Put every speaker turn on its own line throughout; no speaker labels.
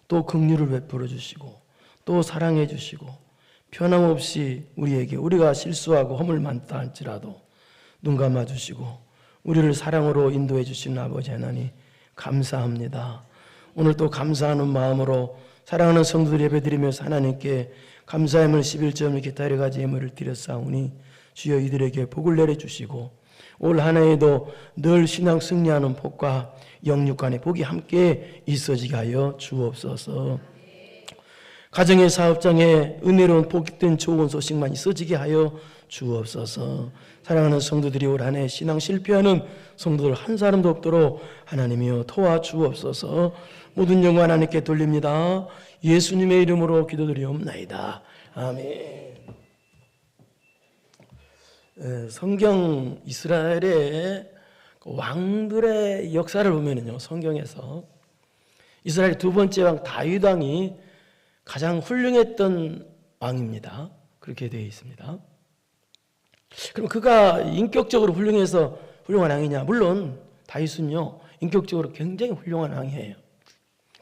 또 긍휼을 베풀어 주시고 또 사랑해 주시고 변함없이 우리에게 우리가 실수하고 허물 많다 할지라도 눈 감아 주시고 우리를 사랑으로 인도해 주시는 아버지 하나님 감사합니다. 오늘 또 감사하는 마음으로 사랑하는 성도들 예배드리면서 하나님께 감사함을 11절 기타리가지 예물을 드렸사오니 주여 이들에게 복을 내려주시고 올 한 해에도 늘 신앙 승리하는 복과 영육간의 복이 함께 있어지게 하여 주옵소서. 가정의 사업장에 은혜로운 복된 좋은 소식만 있어지게 하여 주옵소서. 사랑하는 성도들이 올 한 해 신앙 실패하는 성도들 한 사람도 없도록 하나님이여 도와주옵소서. 모든 영광 하나님께 돌립니다. 예수님의 이름으로 기도드리옵나이다. 아멘. 성경 이스라엘의 왕들의 역사를 보면요, 성경에서 이스라엘 두 번째 왕 다윗 왕이 가장 훌륭했던 왕입니다. 그렇게 되어 있습니다. 그럼 그가 인격적으로 훌륭해서 훌륭한 왕이냐? 물론 다윗은요 인격적으로 굉장히 훌륭한 왕이에요.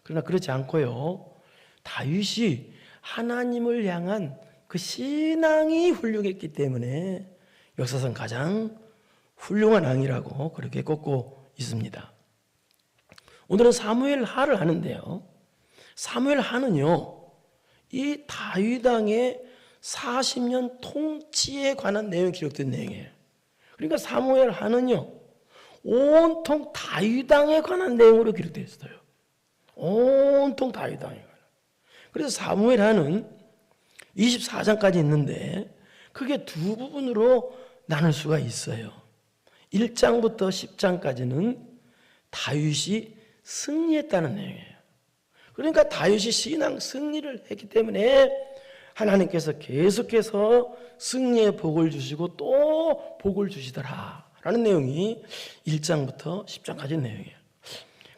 그러나 그렇지 않고요, 다윗이 하나님을 향한 그 신앙이 훌륭했기 때문에 역사상 가장 훌륭한 왕이라고 그렇게 꼽고 있습니다. 오늘은 사무엘 하를 하는데요, 사무엘 하는요 이 다윗 왕의 40년 통치에 관한 내용이 기록된 내용이에요. 그러니까 사무엘 하는요 온통 다윗 왕에 관한 내용으로 기록되어 있어요. 온통 다윗 왕에 관한. 그래서 사무엘 하는 24장까지 있는데 크게 두 부분으로 나눌 수가 있어요. 1장부터 10장까지는 다윗이 승리했다는 내용이에요. 그러니까 다윗이 신앙 승리를 했기 때문에 하나님께서 계속해서 승리의 복을 주시고 또 복을 주시더라 라는 내용이 1장부터 10장까지 내용이에요.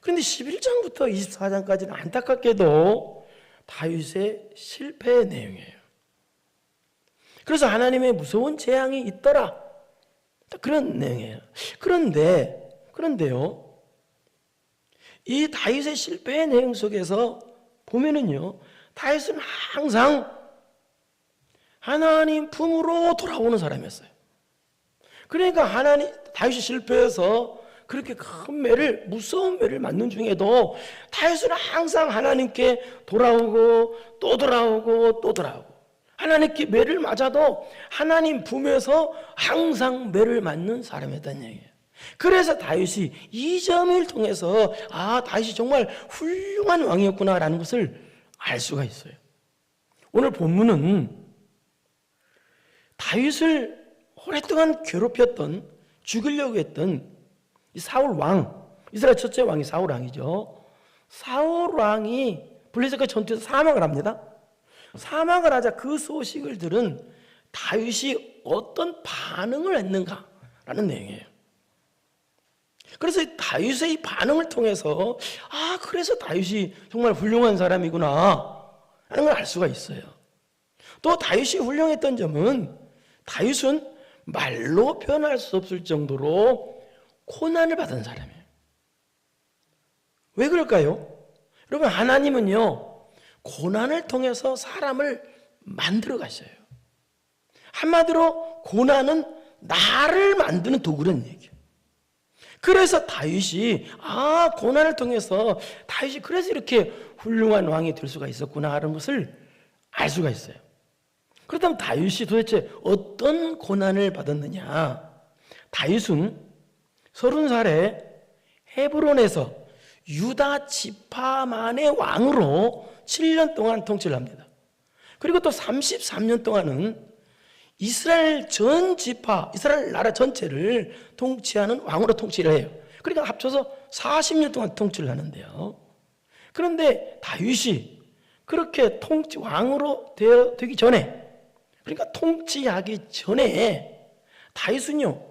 그런데 11장부터 24장까지는 안타깝게도 다윗의 실패의 내용이에요. 그래서 하나님의 무서운 재앙이 있더라, 그런 내용이에요. 그런데요 이 다윗의 실패의 내용 속에서 보면은요 다윗은 항상 하나님 품으로 돌아오는 사람이었어요. 그러니까 다윗이 실패해서 그렇게 큰 매를, 무서운 매를 맞는 중에도 다윗은 항상 하나님께 돌아오고 또 돌아오고 또 돌아오고, 하나님께 매를 맞아도 하나님 품에서 항상 매를 맞는 사람이었다는 얘기예요. 그래서 다윗이 이 점을 통해서 다윗이 정말 훌륭한 왕이었구나라는 것을 알 수가 있어요. 오늘 본문은 다윗을 오랫동안 괴롭혔던, 죽이려고 했던 이 사울 왕, 이스라엘 첫째 왕이 사울 왕이죠. 사울 왕이 블레셋과 전투에서 사망을 합니다. 사망을 하자 그 소식을 들은 다윗이 어떤 반응을 했는가라는 내용이에요. 그래서 다윗의 이 반응을 통해서 그래서 다윗이 정말 훌륭한 사람이구나 하는 걸 알 수가 있어요. 또 다윗이 훌륭했던 점은 다윗은 말로 표현할 수 없을 정도로 고난을 받은 사람이에요. 왜 그럴까요? 여러분, 하나님은요 고난을 통해서 사람을 만들어 가셔요. 한마디로 고난은 나를 만드는 도구라는 얘기예요. 그래서 다윗이 고난을 통해서 다윗이 그래서 이렇게 훌륭한 왕이 될 수가 있었구나 하는 것을 알 수가 있어요. 그렇다면 다윗이 도대체 어떤 고난을 받았느냐? 다윗은 30살에 헤브론에서 유다 지파만의 왕으로 7년 동안 통치를 합니다. 그리고 또 33년 동안은 이스라엘 전 지파, 이스라엘 나라 전체를 통치하는 왕으로 통치를 해요. 그러니까 합쳐서 40년 동안 통치를 하는데요. 그런데 다윗이 그렇게 왕으로 되기 전에, 그러니까 통치하기 전에 다윗은요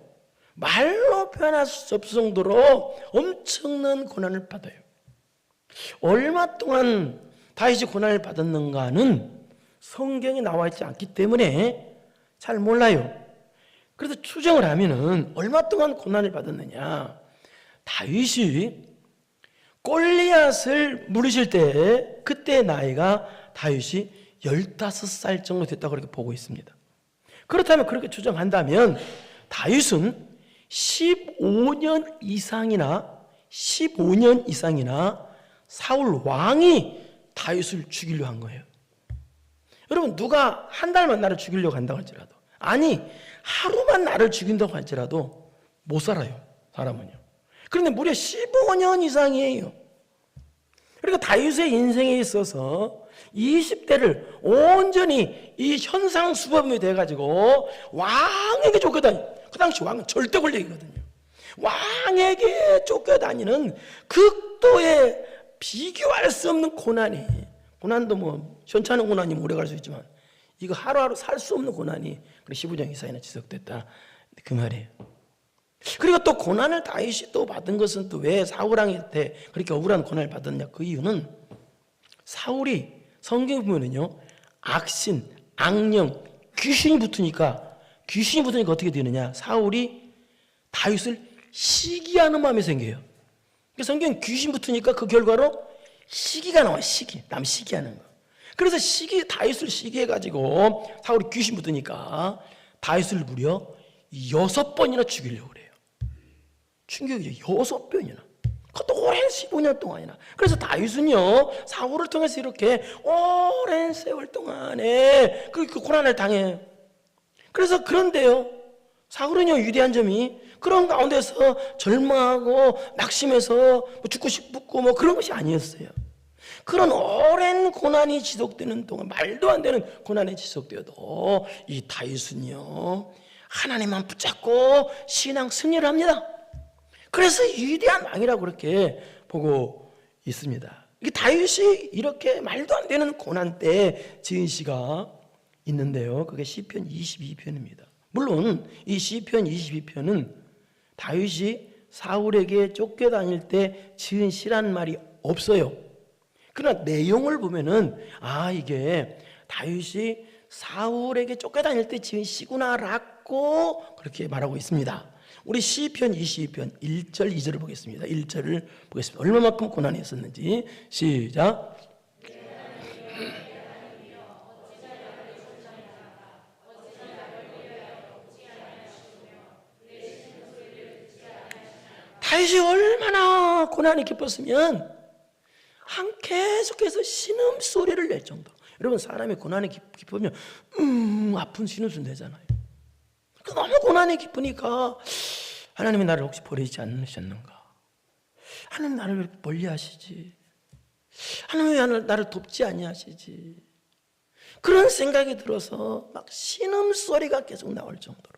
말로 표현할 수 없을 정도로 엄청난 고난을 받아요. 얼마 동안 다윗이 고난을 받았는가는 성경에 나와 있지 않기 때문에 잘 몰라요. 그래서 추정을 하면은 얼마 동안 고난을 받았느냐, 다윗이 골리앗을 물으실 때 그때 나이가 다윗이 15살 정도 됐다고 그렇게 보고 있습니다. 그렇다면 그렇게 추정한다면 다윗은 15년 이상이나 사울 왕이 다윗을 죽이려고 한 거예요. 여러분, 누가 한 달만 나를 죽이려고 한다고 할지라도, 아니 하루만 나를 죽인다고 할지라도 못 살아요, 사람은요. 그런데 무려 15년 이상이에요. 그러니까 다윗의 인생에 있어서 20대를 온전히 이 현상수범이 돼가지고 왕에게 쫓겨다니, 그 당시 왕은 절대 권력이거든요. 왕에게 쫓겨다니는 극도의 비교할 수 없는 고난도 뭐 현찮은 고난이 오래 갈 수 있지만 이거 하루하루 살 수 없는 고난이 15년 이상이나 지속됐다, 그 말이에요. 그리고 또 고난을 다윗이 또 받은 것은 또 왜 사울왕한테 그렇게 억울한 고난을 받았냐, 그 이유는 사울이 성경에 보면은요, 악신, 악령, 귀신이 붙으니까 어떻게 되느냐, 사울이 다윗을 시기하는 마음이 생겨요. 성경에 귀신 붙으니까 그 결과로 시기가 나와요. 남 시기하는 거. 그래서 다윗을 시기해가지고 사울이 귀신 붙으니까 다윗을 무려 6번이나 죽이려고 그래요. 충격이죠. 6번이나. 그것도 오랜 15년 동안이나. 그래서 다윗은요, 사울을 통해서 이렇게 오랜 세월 동안에 그 고난을 당해요. 그래서 그런데요, 사울은요, 유리한 점이 그런 가운데서 절망하고 낙심해서 뭐 죽고 싶고 뭐 그런 것이 아니었어요. 그런 오랜 고난이 지속되는 동안, 말도 안 되는 고난이 지속되어도 이 다윗은요, 하나님만 붙잡고 신앙 승리를 합니다. 그래서 위대한 왕이라고 그렇게 보고 있습니다. 이 다윗이 이렇게 말도 안 되는 고난 때 지은 시가 있는데요, 그게 시편 22편입니다. 물론 이 시편 22편은 다윗이 사울에게 쫓겨다닐 때 지은 시란 말이 없어요. 그러나 내용을 보면은 이게 다윗이 사울에게 쫓겨다닐 때 지은 시구나라고 그렇게 말하고 있습니다. 우리 시편 22편 1절 2절을 보겠습니다. 1절을 보겠습니다. 얼마만큼 고난이 있었는지 시작. 다윗이 얼마나 고난이 깊었으면 계속해서 신음소리를 낼 정도. 여러분, 사람이 고난이 깊으면 아픈 신음소리 내잖아요. 너무 고난이 깊으니까 하나님이 나를 혹시 버리지 않으셨는가? 하나님 나를 왜 멀리 하시지? 하나님 왜 나를 돕지 아니하시지? 그런 생각이 들어서 막 신음소리가 계속 나올 정도로.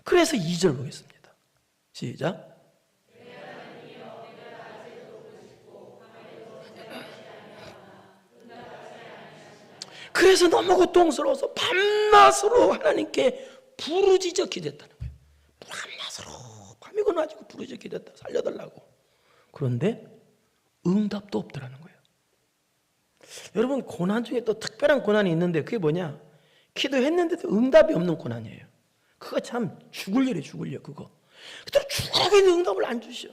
그래서 2절 보겠습니다. 시작. 그래서 너무 고통스러워서 밤낮으로 하나님께 부르짖어 기댔다는 거예요. 밤낮으로 밤이 고나지고 부르짖어 기댔다, 살려달라고. 그런데 응답도 없더라는 거예요. 여러분, 고난 중에 또 특별한 고난이 있는데 그게 뭐냐? 기도했는데도 응답이 없는 고난이에요. 그거 참 죽을 일이에요. 죽을 일. 그거 그대로 죽어라고 응답을 안 주셔.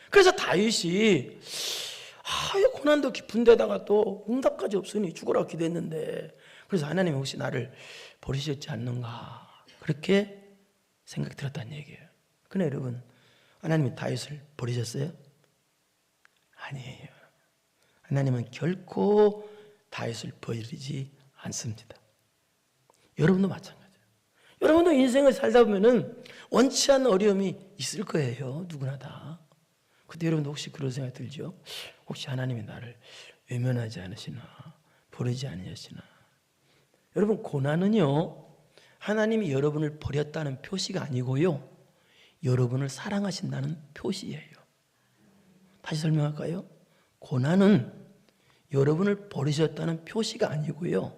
그래서 다윗이 고난도 깊은 데다가 또 응답까지 없으니 죽으라고 기도했는데, 그래서 하나님이 혹시 나를 버리셨지 않는가, 그렇게 생각이 들었다는 얘기예요. 그러나 여러분, 하나님이 다윗을 버리셨어요? 아니에요. 하나님은 결코 다윗을 버리지 않습니다. 여러분도 마찬가지예요. 여러분도 인생을 살다 보면은 원치 않는 어려움이 있을 거예요. 누구나 다. 그때 여러분도 혹시 그런 생각이 들죠? 혹시 하나님이 나를 외면하지 않으시나, 버리지 않으시나. 여러분, 고난은요, 하나님이 여러분을 버렸다는 표시가 아니고요, 여러분을 사랑하신다는 표시예요. 다시 설명할까요? 고난은 여러분을 버리셨다는 표시가 아니고요,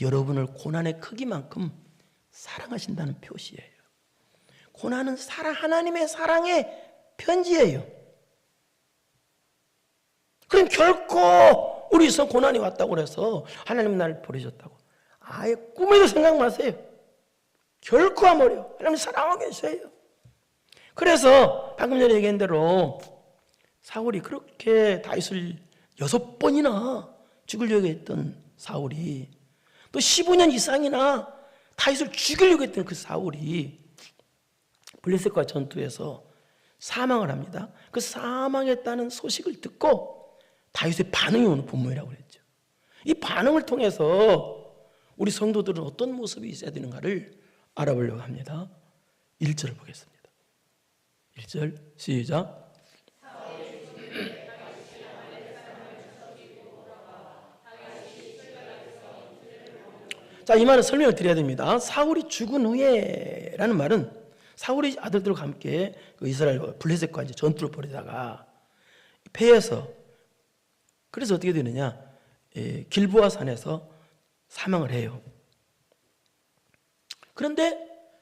여러분을 고난의 크기만큼 사랑하신다는 표시예요. 고난은 하나님의 사랑의 편지예요. 그럼 결코 우리 성 고난이 왔다고 해서 하나님 나를 버리셨다고 아예 꿈에도 생각 마세요. 결코 안 버려요. 하나님 사랑하고 계세요. 그래서 방금 전에 얘기한 대로 사울이 그렇게 다윗을 6번이나 죽이려고 했던 사울이, 또 15년 이상이나 다윗을 죽이려고 했던 그 사울이 블레셋과 전투에서 사망을 합니다. 그 사망했다는 소식을 듣고 다윗의 반응이 오는 본문이라고 그랬죠. 이 반응을 통해서 우리 성도들은 어떤 모습이 있어야 되는가를 알아보려고 합니다. 1절을 보겠습니다. 1절 시작. 자, 이 말은 설명을 드려야 됩니다. 사울이 죽은 후에라는 말은 사울이 아들들과 함께 그 이스라엘 블레셋과 이제 전투를 벌이다가 패해서, 그래서 어떻게 되느냐, 길보아 산에서 사망을 해요. 그런데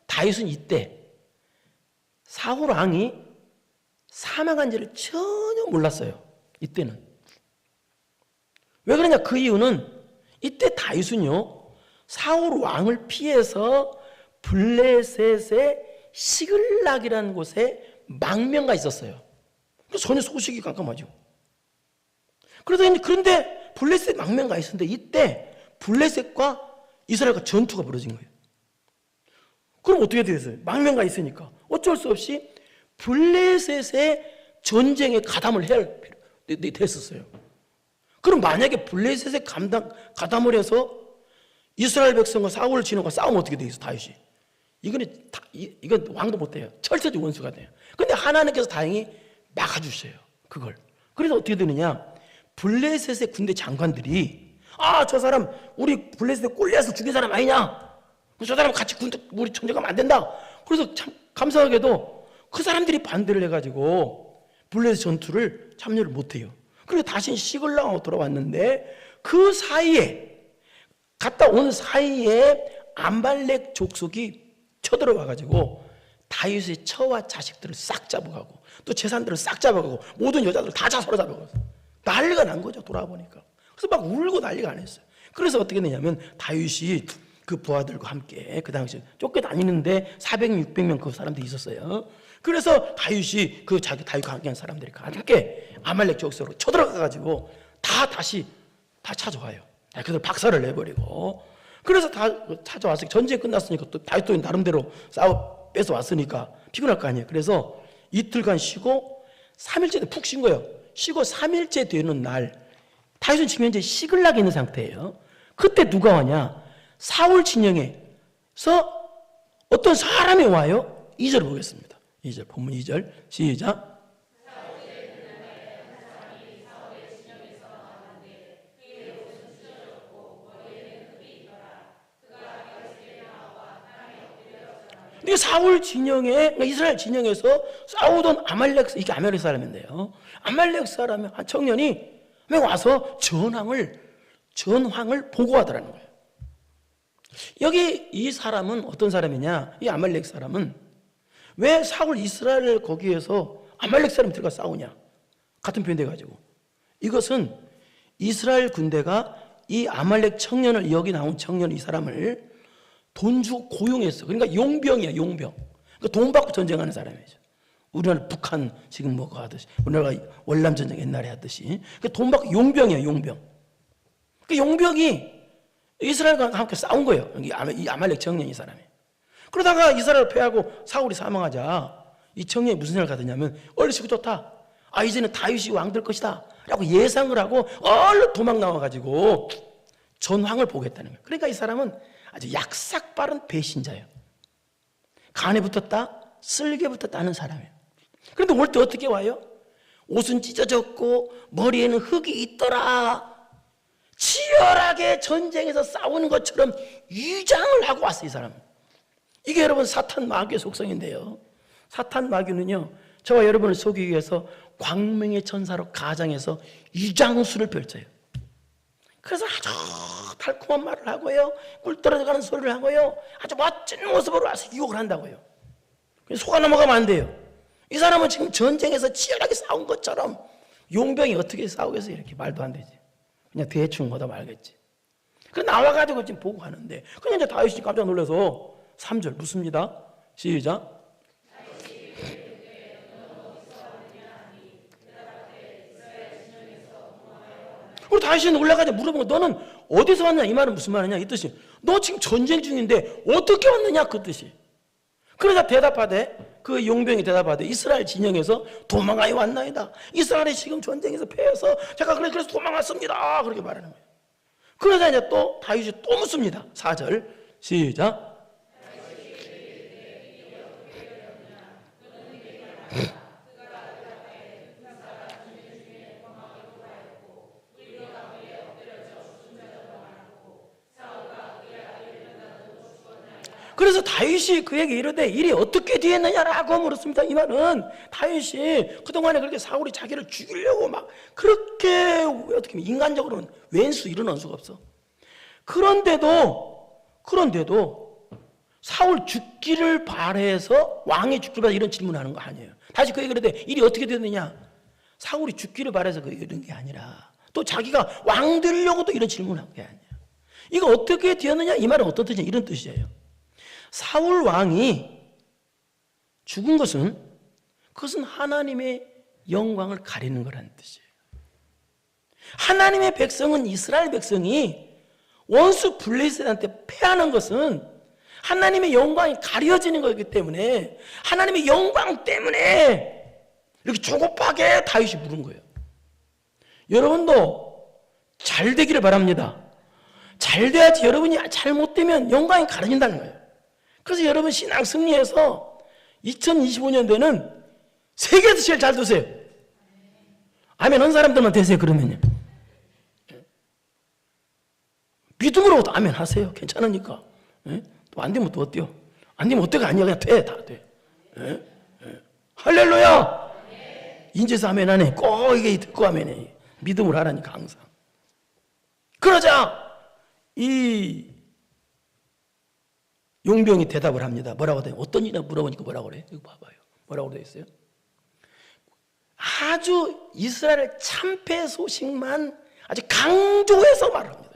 다윗은 이때 사울 왕이 사망한지를 전혀 몰랐어요. 이때는. 왜 그러냐, 그 이유는 이때 다윗은요, 사울 왕을 피해서 블레셋의 시글락이라는 곳에 망명가 있었어요. 전혀 소식이 깜깜하죠. 그런데 블레셋 망명가 있었는데 이때 블레셋과 이스라엘과 전투가 벌어진 거예요. 그럼 어떻게 되겠어요? 망명가 있으니까 어쩔 수 없이 블레셋의 전쟁에 가담을 해야 됐었어요. 그럼 만약에 블레셋에 가담을 해서 이스라엘 백성과 사울을 치는 거 싸우면 어떻게 되겠어? 다윗이 이건 왕도 못해요. 철저히 원수가 돼요. 근데 하나님께서 다행히 막아주셔요, 그걸. 그래서 어떻게 되느냐, 블레셋의 군대 장관들이 저 사람 우리 블레셋 골리앗을 죽인 사람 아니냐, 저 사람 같이 우리 전쟁하면 안 된다. 그래서 참 감사하게도 그 사람들이 반대를 해가지고 블레셋 전투를 참여를 못해요. 그래서 다시 시글락으로 돌아왔는데 그 사이에, 갔다 온 사이에 아말렉 족속이 쳐들어와가지고 다윗의 처와 자식들을 싹 잡아가고 또 재산들을 싹 잡아가고 모든 여자들을 다 자서로 잡아가고 난리가 난 거죠. 돌아보니까. 그래서 막 울고 난리가 안 했어요. 그래서 어떻게 되냐면 다윗이 그 부하들과 함께 그 당시 쫓겨다니는데 400명, 600명 그 사람들이 있었어요. 그래서 다윗이 그 자기 다윗과 함께한 사람들이 함께 아말렉 족속으로 쳐들어가가지고 다시 찾아와요. 그래서 박살을 내버리고, 그래서 다 찾아왔어요. 전쟁이 끝났으니까 또 다윗도 나름대로 뺏어 왔으니까 피곤할 거 아니에요. 그래서 이틀간 쉬고 3일째 푹 쉰 거예요. 쉬고 3일째 되는 날 다윗은 지금 현재 시글락에 있는 상태예요. 그때 누가 와냐, 사울 진영에서 어떤 사람이 와요. 2절 보겠습니다. 2절 본문 2절 시작. 근데 사울 진영에, 이스라엘 진영에서 싸우던 아말렉, 이게 아말렉 사람인데요, 아말렉 사람의 한 청년이 와서 전황을 보고하더라는 거예요. 여기 이 사람은 어떤 사람이냐, 이 아말렉 사람은 왜 사울 이스라엘 거기에서 아말렉 사람이 들어가 싸우냐, 같은 표현 돼가지고, 이것은 이스라엘 군대가 이 아말렉 청년을, 여기 나온 청년 이 사람을 돈 주고 고용했어. 그러니까 용병이야, 용병. 그러니까 돈 받고 전쟁하는 사람이죠. 우리나라 북한 지금 뭐 하듯이, 우리나라가 월남 전쟁 옛날에 하듯이. 그러니까 돈 받고 용병이야, 용병. 그 용병이 이스라엘과 함께 싸운 거예요. 이 아말렉 청년 이 사람이. 그러다가 이스라엘 패하고 사울이 사망하자 이 청년이 무슨 생각을 가졌냐면, 얼씨구 좋다, 이제는 다윗이 왕 될 것이다 라고 예상을 하고 얼른 도망 나와가지고 전황을 보겠다는 거예요. 그러니까 이 사람은 아주 약삭 빠른 배신자예요. 간에 붙었다, 쓸개 붙었다는 사람이에요. 그런데 올 때 어떻게 와요? 옷은 찢어졌고 머리에는 흙이 있더라. 치열하게 전쟁에서 싸우는 것처럼 위장을 하고 왔어요, 이 사람은. 이게 여러분 사탄 마귀의 속성인데요, 사탄 마귀는요, 저와 여러분을 속이기 위해서 광명의 천사로 가장해서 위장술을 펼쳐요. 그래서 아주 달콤한 말을 하고요, 꿀 떨어져가는 소리를 하고요, 아주 멋진 모습으로 와서 유혹을 한다고요. 속아 넘어가면 안 돼요. 이 사람은 지금 전쟁에서 치열하게 싸운 것처럼 용병이 어떻게 싸우겠어요? 이렇게 말도 안 되지. 그냥 대충 얻어 말겠지. 그 나와가지고 지금 보고 가는데, 그냥 이제 다윗이 깜짝 놀라서 3절 묻습니다. 시작. 그리고 다윗이 올라가자 물어보고 너는 어디서 왔냐? 이 말은 무슨 말이냐? 이 뜻이 너 지금 전쟁 중인데 어떻게 왔느냐? 그 뜻이. 그러자 대답하되 그 용병이 대답하되 이스라엘 진영에서 도망하여 왔나이다. 이스라엘이 지금 전쟁에서 패해서 제가 그래서 도망왔습니다. 그렇게 말하는 거예요. 그러자 이제 또 다윗이 또 묻습니다. 4절 시작. 그래서 다윗이 그에게 이르되 일이 어떻게 되었느냐라고 물었습니다. 이 말은 다윗이 그동안에 그렇게 사울이 자기를 죽이려고 막 그렇게 어떻게 보면 인간적으로는 왼수 일어날 수가 없어. 그런데도 사울 죽기를 바라서 왕이 죽기를 바라서 이런 질문을 하는 거 아니에요. 다시 그에게 이르되 일이 어떻게 되느냐? 사울이 죽기를 바라서 이런 게 아니라 또 자기가 왕 되려고도 이런 질문을 한 게 아니에요. 이거 어떻게 되었느냐? 이 말은 어떤 뜻이냐? 이런 뜻이에요. 사울 왕이 죽은 그것은 하나님의 영광을 가리는 거라는 뜻이에요. 하나님의 백성은 이스라엘 백성이 원수 블레셋한테 패하는 것은 하나님의 영광이 가려지는 거기 때문에 하나님의 영광 때문에 이렇게 조급하게 다윗이 물은 거예요. 여러분도 잘 되기를 바랍니다. 잘 돼야지 여러분이 잘못되면 영광이 가려진다는 거예요. 그래서 여러분 신앙 승리해서 2025년도에는 세계에서 제일 잘 되세요. 아멘 한 사람들만 되세요. 그러면요. 믿음으로 아멘 하세요. 괜찮으니까. 또 안 되면 또 어때요? 안 되면 어때가 아니야. 그냥 돼. 다 돼. 할렐루야. 인제서 아멘 하네. 꼭 이게 듣고 아멘해. 믿음으로 하라니까 항상. 그러자 이 용병이 대답을 합니다. 뭐라고 돼요? 어떤 일이냐 물어보니까 뭐라고 그래? 이거 봐봐요. 뭐라고 되어 있어요? 아주 이스라엘 참패 소식만 아주 강조해서 말합니다.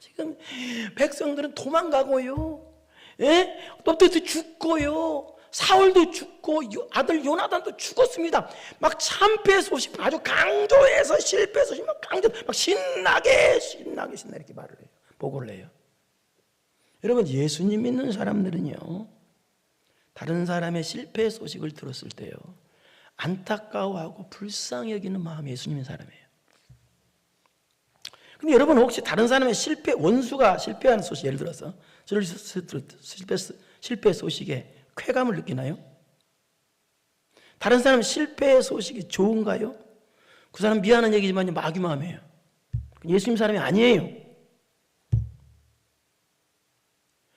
지금 백성들은 도망가고요. 예? 또 죽고요. 사울도 죽고 아들 요나단도 죽었습니다. 막 참패 소식 아주 강조해서 실패 소식 막 강조 막 신나게 이렇게 말을 해요. 보고를 해요. 여러분 예수님 믿는 사람들은요 다른 사람의 실패 소식을 들었을 때요 안타까워하고 불쌍히 여기는 마음이 예수님 믿는 사람이에요. 근데 여러분 혹시 다른 사람의 원수가 실패하는 소식 예를 들어서 실패 소식에 쾌감을 느끼나요? 다른 사람 실패 소식이 좋은가요? 그 사람 미안한 얘기지만 마귀마음이에요. 예수님 사람이 아니에요.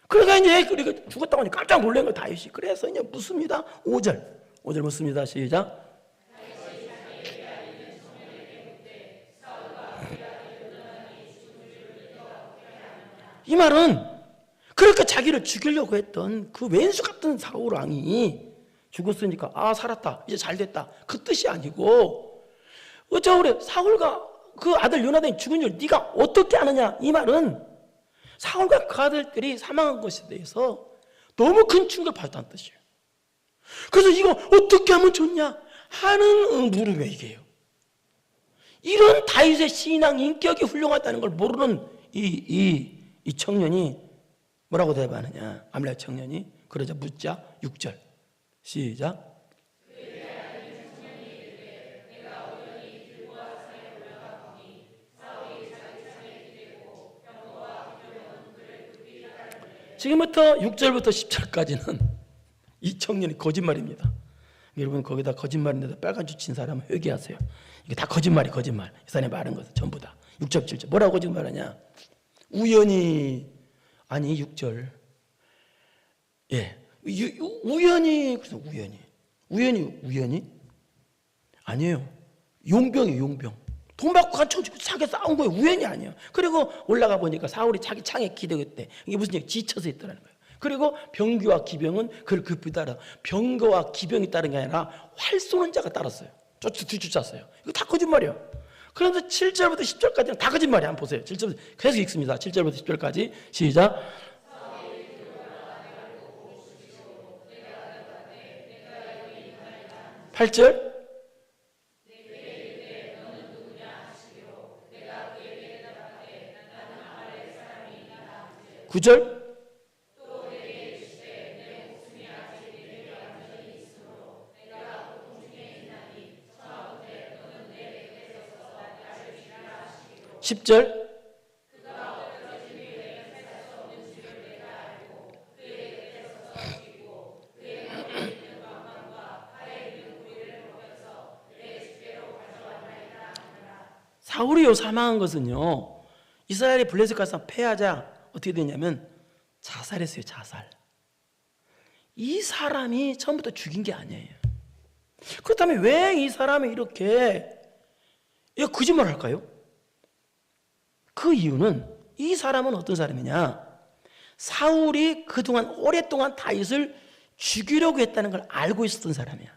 그러니까 이제 죽었다고 하니 깜짝 놀란 거 다윗이. 그래서 이제 묻습니다. 5절 묻습니다. 시작. 이 말은 그렇게 자기를 죽이려고 했던 그 왼수 같은 사울 왕이 죽었으니까 아 살았다 이제 잘 됐다 그 뜻이 아니고 어쩌 그래 사울과 그 아들 요나단이 죽은 줄 네가 어떻게 아느냐 이 말은 사울과 그 아들들이 사망한 것에 대해서 너무 큰 충격을 받았다는 뜻이에요. 그래서 이거 어떻게 하면 좋냐 하는 물음에 이게요. 이런 다윗의 신앙 인격이 훌륭하다는 걸 모르는 이 청년이 뭐라고 대답하느냐 아말렉 청년이 그러자 묻자 6절 시작. 지금부터 6절부터 10절까지는 이 청년이 거짓말입니다. 여러분 거기다 거짓말인데도 빨간 줄 친 사람은 회개하세요. 이게 다 거짓말. 이 사람이 말한 것은 전부 다. 6절 7절 뭐라고 거짓말하냐. 우연히 아니 6절 예 우연히 그래서 우연히 아니에요. 용병이에요. 용병 돈 받고 같이 자기 싸운 거예요. 우연이 아니에요. 그리고 올라가 보니까 사울이 자기 창에 기대었대. 이게 무슨 얘기 지쳐서 있더라는 거예요. 그리고 병기와 기병은 그를 급히 따라 병거와 기병이 따른 게 아니라 활 쏘는 자가 따랐어요. 뒤쫓았어요. 이거 다 거짓말이에요. 그런데 7절부터 10절까지는 다 거짓말이에요. 한번 보세요. 7절부터 계속 읽습니다. 7절부터 10절까지 시작. 8절 9절. 십 절. 사울이요 사망한 것은요, 이스라엘이 블레셋 가서 패하자 어떻게 되냐면 자살했어요. 자살. 이 사람이 처음부터 죽인 게 아니에요. 그렇다면 왜 이 사람이 이렇게 거짓말을 할까요? 그 이유는 이 사람은 어떤 사람이냐, 사울이 그동안 오랫동안 다윗을 죽이려고 했다는 걸 알고 있었던 사람이야.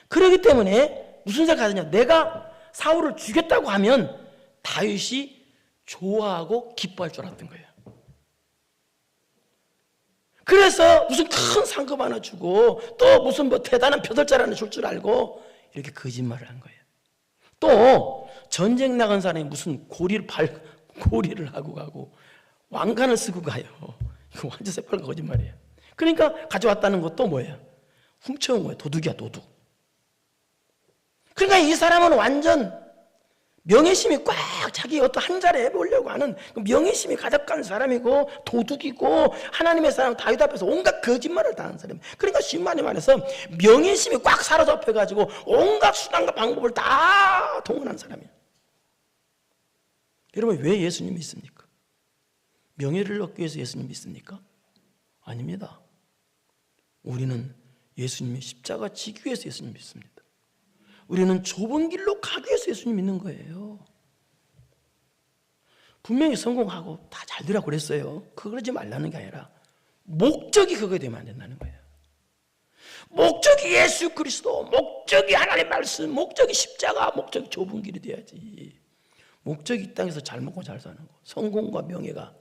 그렇기 때문에 무슨 생각하느냐, 내가 사울을 죽였다고 하면 다윗이 좋아하고 기뻐할 줄 알았던 거예요. 그래서 무슨 큰 상급 하나 주고 또 무슨 대단한 표절자를 하나 줄 줄 알고 이렇게 거짓말을 한 거예요. 또 전쟁 나간 사람이 무슨 고리를 하고 가고 왕관을 쓰고 가요. 이거 완전 새빨간 거짓말이에요. 그러니까 가져왔다는 것도 뭐예요? 훔쳐온 거예요. 도둑이야, 도둑. 그러니까 이 사람은 완전 명예심이 꽉 자기 어떤 한 자리 해보려고 하는 명예심이 가득한 사람이고 도둑이고 하나님의 사람 다윗 앞에서 온갖 거짓말을 다 하는 사람이에요. 그러니까 쉬운 말이 말해서 명예심이 꽉 사로잡혀가지고 온갖 수단과 방법을 다 동원한 사람이에요. 여러분, 왜 예수님 믿습니까? 명예를 얻기 위해서 예수님 믿습니까? 아닙니다. 우리는 예수님의 십자가 지기 위해서 예수님 믿습니다. 우리는 좁은 길로 가기 위해서 예수님 믿는 거예요. 분명히 성공하고 다 잘 되라고 그랬어요. 그러지 말라는 게 아니라 목적이 그거에 되면 안 된다는 거예요. 목적이 예수 그리스도, 목적이 하나님의 말씀, 목적이 십자가, 목적이 좁은 길이 돼야지. 목적이 이 땅에서 잘 먹고 잘 사는 거, 성공과 명예가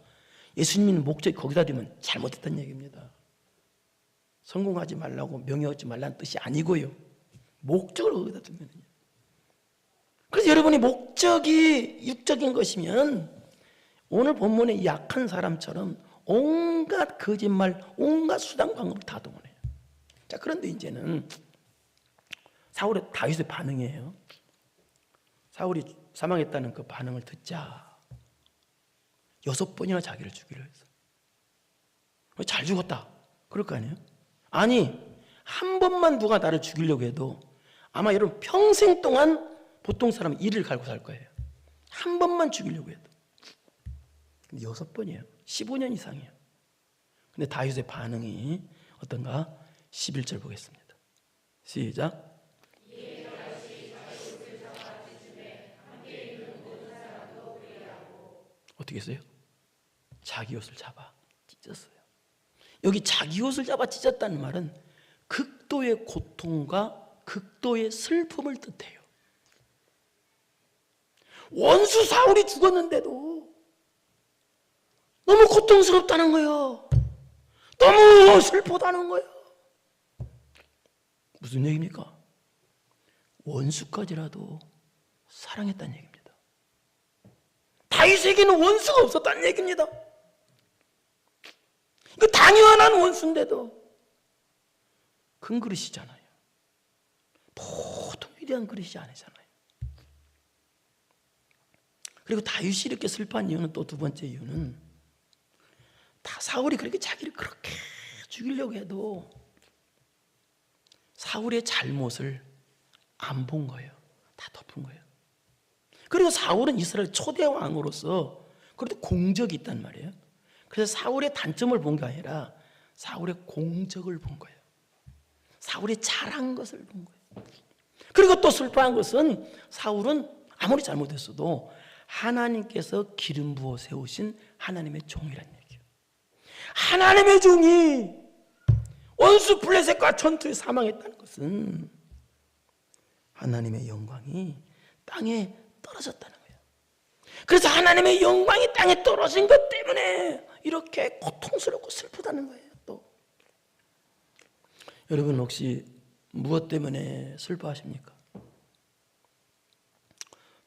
예수님 믿는 목적이 거기다 두면 잘못했다는 얘기입니다. 성공하지 말라고 명예 얻지 말라는 뜻이 아니고요, 목적을 거기다 두면요. 그래서 여러분이 목적이 육적인 것이면 오늘 본문의 약한 사람처럼 온갖 거짓말, 온갖 수단 방법을 다 동원해요. 자, 그런데 이제는 사울의 다윗의 반응이에요. 사울이 사망했다는 그 반응을 듣자 6번이나 자기를 죽이려 했어. 잘 죽었다 그럴 거 아니에요? 아니, 한 번만 누가 나를 죽이려고 해도 아마 여러분 평생 동안 보통 사람은 이를 갈고 살 거예요. 한 번만 죽이려고 해도. 근데 6번이에요. 15년 이상이에요. 근데 다윗의 반응이 어떤가? 11절 보겠습니다. 시작. 어떻게 했어요? 자기 옷을 잡아 찢었어요. 여기 자기 옷을 잡아 찢었다는 말은 극도의 고통과 극도의 슬픔을 뜻해요. 원수 사울이 죽었는데도 너무 고통스럽다는 거예요. 너무 슬프다는 거예요. 무슨 얘기입니까? 원수까지라도 사랑했다는 얘기입니다. 다윗에게는 원수가 없었다는 얘기입니다. 그 당연한 원수인데도 큰 그릇이잖아요. 보통 위대한 그릇이 아니잖아요. 그리고 다윗이 이렇게 슬퍼한 이유는 또 두 번째 이유는 다 사울이 그렇게 자기를 그렇게 죽이려고 해도 사울의 잘못을 안 본 거예요. 다 덮은 거예요. 그리고 사울은 이스라엘 초대 왕으로서 그래도 공적이 있단 말이에요. 그래서 사울의 단점을 본 게 아니라 사울의 공적을 본 거예요. 사울이 잘한 것을 본 거예요. 그리고 또 슬퍼한 것은 사울은 아무리 잘못했어도 하나님께서 기름 부어 세우신 하나님의 종이란 얘기예요. 하나님의 종이 원수 블레셋과 전투에 사망했다는 것은 하나님의 영광이 땅에 떨어졌다는 거예요. 그래서 하나님의 영광이 땅에 떨어진 것 때문에 이렇게 고통스럽고 슬프다는 거예요. 또 여러분 혹시 무엇 때문에 슬퍼하십니까?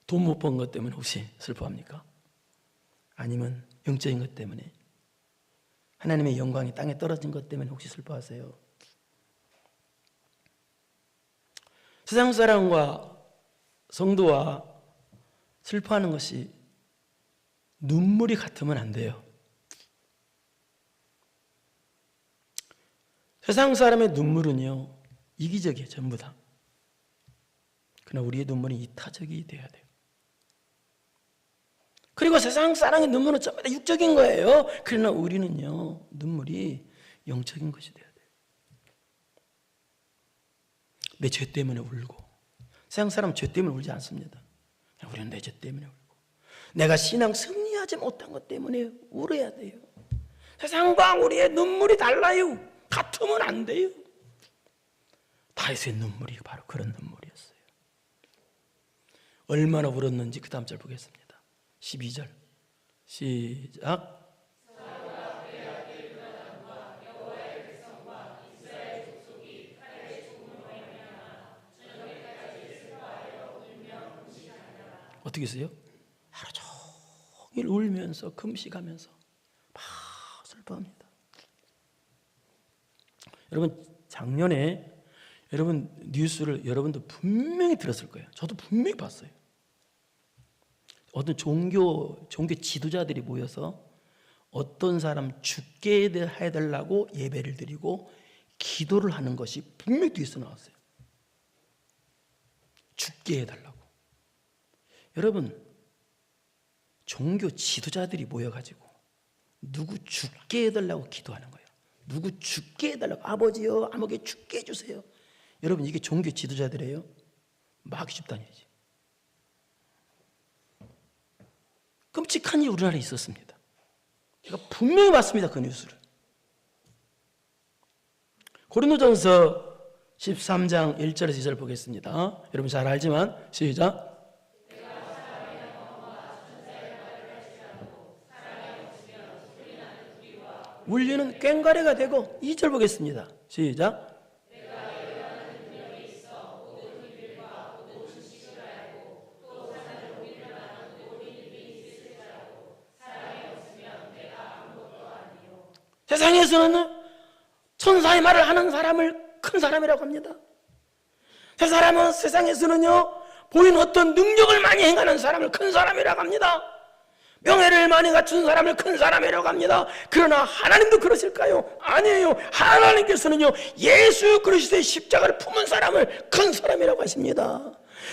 돈 못 번 것 때문에 혹시 슬퍼합니까? 아니면 영적인 것 때문에? 하나님의 영광이 땅에 떨어진 것 때문에 혹시 슬퍼하세요? 세상 사람과 성도와 슬퍼하는 것이 눈물이 같으면 안 돼요. 세상 사람의 눈물은요, 이기적이에요, 전부 다. 그러나 우리의 눈물은 이타적이 돼야 돼요. 그리고 세상 사람의 눈물은 전부 다 육적인 거예요. 그러나 우리는요, 눈물이 영적인 것이 돼야 돼요. 내 죄 때문에 울고. 세상 사람은 죄 때문에 울지 않습니다. 우리는 내 죄 때문에 울고, 내가 신앙 승리하지 못한 것 때문에 울어야 돼요. 세상과 우리의 눈물이 달라요. 같으면 안 돼요. 다윗의 눈물이 바로 그런 눈물이었어요. 얼마나 울었는지 그 다음 절 보겠습니다. 12절 시작. 어떻게 했어요? 하루 종일 울면서 금식하면서 막 슬퍼합니다. 여러분, 작년에 여러분 뉴스를 여러분도 분명히 들었을 거예요. 저도 분명히 봤어요. 어떤 종교 지도자들이 모여서 어떤 사람 죽게 해달라고 예배를 드리고 기도를 하는 것이 분명히 뒤에서 나왔어요. 죽게 해달라고. 여러분, 종교 지도자들이 모여가지고 누구 죽게 해달라고 기도하는 거예요. 누구 죽게 해달라고. 아버지요, 아무개 죽게 해주세요. 여러분, 이게 종교 지도자들이에요? 마귀 집단이지. 끔찍한 일이 우리나라에 있었습니다. 제가 분명히 봤습니다, 그 뉴스를. 고린도전서 13장 1절에서 2절 보겠습니다. 여러분 잘 알지만 시작. 울리는 꽹과리가 되고 2절 보겠습니다. 시작. 세상에서는 천사의 말을 하는 사람을 큰 사람이라고 합니다. 세상에서는요, 보이는 어떤 능력을 많이 행하는 사람을 큰 사람이라고 합니다. 명예를 많이 갖춘 사람을 큰 사람이라고 합니다. 그러나 하나님도 그러실까요? 아니에요. 하나님께서는요, 예수 그리스도의 십자가를 품은 사람을 큰 사람이라고 하십니다.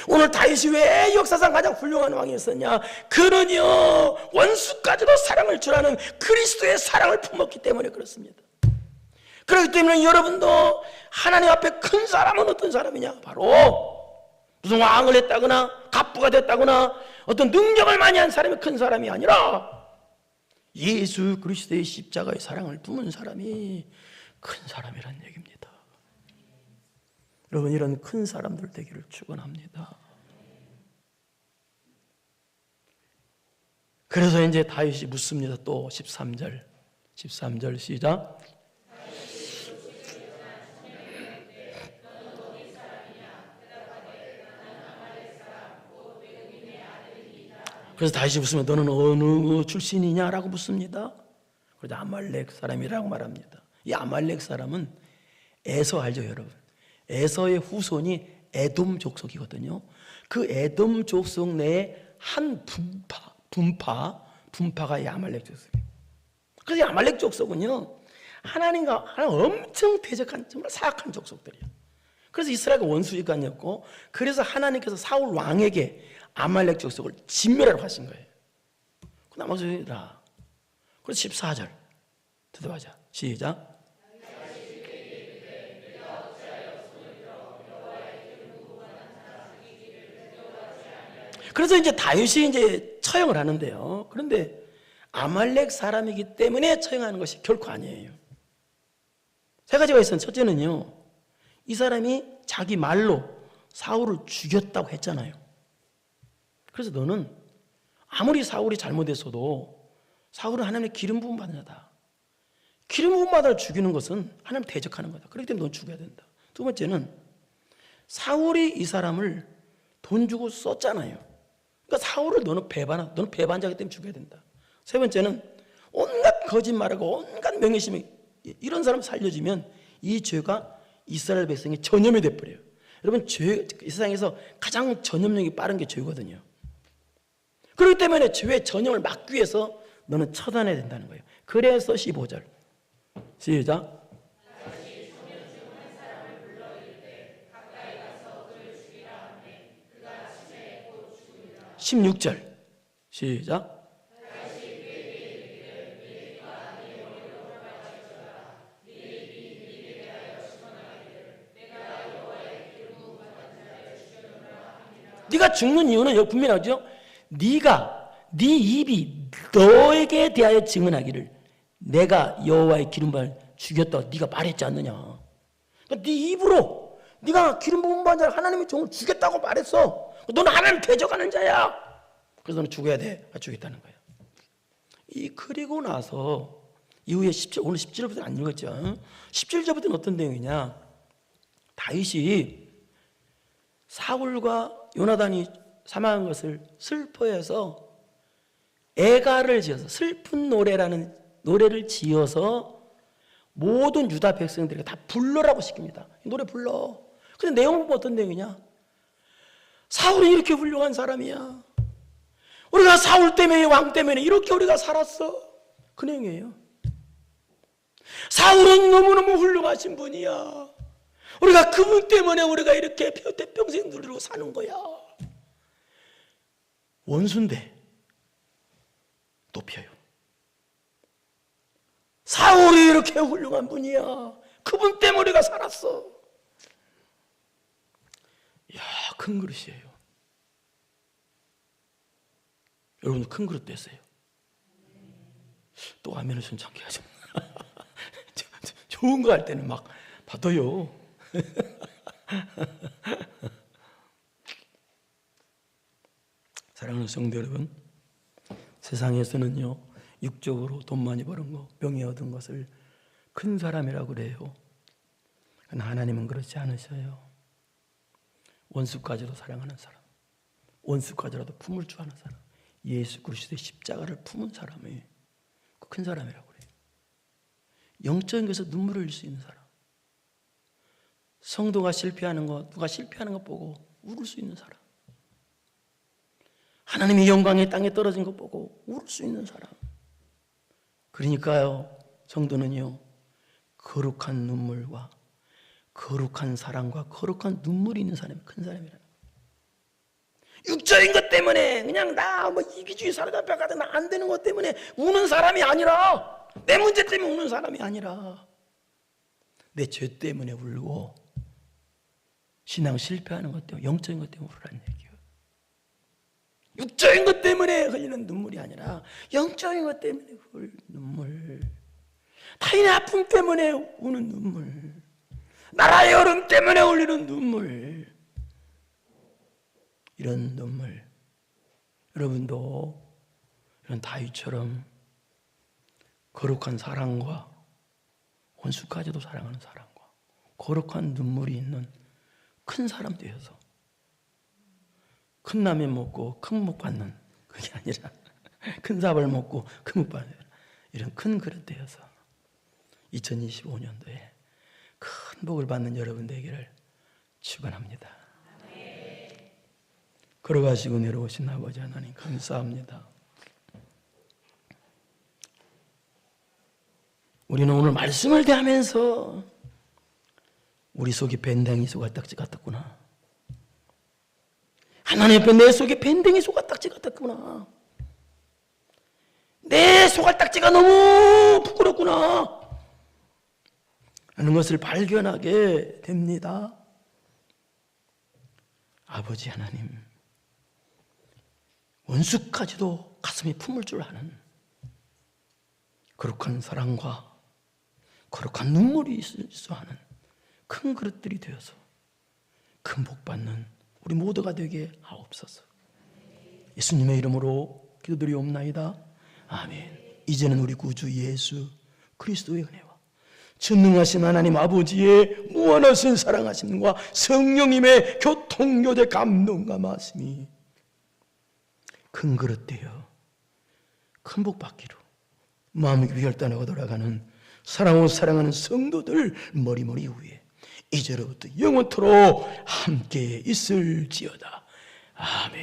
오늘 다윗이 왜 역사상 가장 훌륭한 왕이었었냐? 그는요, 원수까지도 사랑을 주라는 그리스도의 사랑을 품었기 때문에 그렇습니다. 그렇기 때문에 여러분도 하나님 앞에 큰 사람은 어떤 사람이냐? 바로 무슨 왕을 했다거나 갑부가 됐다거나 어떤 능력을 많이 한 사람이 큰 사람이 아니라 예수 그리스도의 십자가의 사랑을 품은 사람이 큰 사람이란 얘기입니다. 여러분, 이런 큰 사람들 되기를 축원합니다. 그래서 이제 다윗이 묻습니다. 또 13절 시작. 그래서 다윗이 묻으면 너는 어느 출신이냐라고 묻습니다. 그래서 아말렉 사람이라고 말합니다. 이 아말렉 사람은 에서 알죠, 여러분? 에서의 후손이 에돔 족속이거든요. 그 에돔 족속 내에 한 분파가 이 아말렉 족속이에요. 그래서 이 아말렉 족속은요, 하나님과 엄청 대적한, 정말 사악한 족속들이에요. 그래서 이스라엘과 원수지간이었고, 그래서 하나님께서 사울 왕에게 아말렉 족속을 진멸하라고 하신 거예요. 그 나머지라. 그래서 14절 들어보자. 시작. 그래서 이제 다윗이 이제 처형을 하는데요. 그런데 아말렉 사람이기 때문에 처형하는 것이 결코 아니에요. 세 가지가 있어요. 첫째는요, 이 사람이 자기 말로 사울을 죽였다고 했잖아요. 그래서 너는 아무리 사울이 잘못했어도 사울은 하나님의 기름 부음 받은 자다. 기름 부음 받아 죽이는 것은 하나님 대적하는 거다. 그렇기 때문에 넌 죽여야 된다. 두 번째는 사울이 이 사람을 돈 주고 썼잖아요. 그러니까 사울을 너는 배반자이기 때문에 죽여야 된다. 세 번째는 온갖 거짓말하고 온갖 약간 명예심이 이런 사람 살려주면 이 죄가 이스라엘 백성의 전염이 돼버려요. 여러분, 죄, 이 세상에서 가장 전염력이 빠른 게 죄거든요. 그렇기 때문에 죄의 전염을 막기 위해서 너는 처단해야 된다는 거예요. 그래서 15절 시작. 16절 시작. 네가 죽는 이유는 여기 분명하죠. 네가 네 입이 너에게 대하여 증언하기를 내가 여호와의 기름을 죽였다고 네가 말했지 않느냐. 그러니까 네 입으로 네가 기름 부은 바 하나님의 종을 죽였다고 말했어. 너는 하나님 대적하는 자야. 그래서 너는 죽어야 돼. 죽겠다는 거야. 그리고 나서 이후에 17, 오늘 17절부터는 안 읽었죠. 17절부터는 어떤 내용이냐. 다윗이 사울과 요나단이 사망한 것을 슬퍼해서 애가를 지어서 슬픈 노래라는 노래를 지어서 모든 유다 백성들에게 다 불러라고 시킵니다. 이 노래 불러. 근데 내용은 어떤 내용이냐. 사울이 이렇게 훌륭한 사람이야. 우리가 사울 때문에 왕 때문에 이렇게 우리가 살았어. 그 내용이에요. 사울은 너무너무 훌륭하신 분이야. 우리가 그분 때문에 우리가 이렇게 평생 누리고 사는 거야. 원수인데 높여요. 사울이 이렇게 훌륭한 분이야. 그분 때문에 우리가 살았어. 이야, 큰 그릇이에요. 여러분 큰 그릇 됐어요. 또 아멘을 순창케 하죠. 좋은 거 할 때는 막 받아요. 사랑하는 성도 여러분, 세상에서는요 육적으로 돈 많이 버는 거, 명예 얻은 것을 큰 사람이라고 그래요. 그러나 하나님은 그렇지 않으셔요. 원수까지도 사랑하는 사람, 원수까지라도 품을 줄 아는 사람, 예수 그리스도의 십자가를 품은 사람이 큰 사람이라고 그래요. 영적인 것에서 눈물을 흘릴 수 있는 사람, 성도가 실패하는 것, 누가 실패하는 것 보고 울을 수 있는 사람, 하나님의 영광이 땅에 떨어진 것 보고 울을 수 있는 사람. 그러니까요, 성도는요 거룩한 눈물과 거룩한 사랑과 거룩한 눈물이 있는 사람이 큰 사람이라는 거예요. 육적인 것 때문에 그냥 나 뭐 이기주의 살아가다가 나 안 되는 것 때문에 우는 사람이 아니라, 내 문제 때문에 우는 사람이 아니라 내 죄 때문에 울고 신앙 실패하는 것 때문에, 영적인 것 때문에 울으라는 얘기예요. 육적인 것 때문에 흘리는 눈물이 아니라 영적인 것 때문에 흘리는 눈물, 타인의 아픔 때문에 우는 눈물, 나라의 어려움 때문에 흘리는 눈물, 이런 눈물. 여러분도 이런 다윗처럼 거룩한 사랑과 원수까지도 사랑하는 사랑과 거룩한 눈물이 있는 큰 사람 되어서 큰 라면 먹고 큰 목 받는, 그게 아니라 큰 삽을 먹고 큰 목 받는 이런 큰 그릇 되어서 2025년도에 큰 복을 받는 여러분 되기를 축원합니다. 걸어가시고 내려오신 아버지 하나님 감사합니다. 우리는 오늘 말씀을 대하면서 우리 속이 밴댕이 소갈딱지 같았구나. 하나님 앞에 내 속에 밴댕이 소갈딱지 같았구나. 내 소갈딱지가 너무 부끄럽구나 하는 것을 발견하게 됩니다. 아버지 하나님, 원수까지도 가슴이 품을 줄 아는 거룩한 사랑과 거룩한 눈물이 있을 수 하는 큰 그릇들이 되어서 큰 복 받는 우리 모두가 되게 하옵소서. 예수님의 이름으로 기도드리옵나이다. 아멘. 이제는 우리 구주 예수 그리스도의 은혜와 전능하신 하나님 아버지의 무한하신 사랑하심과 성령님의 교통교제 감동과 말씀이 큰 그릇 되어 큰 복 받기로 마음이 결단하고 돌아가는 사랑하고 사랑하는 성도들 머리머리 위에 이제로부터 영원토록 함께 있을지어다. 아멘.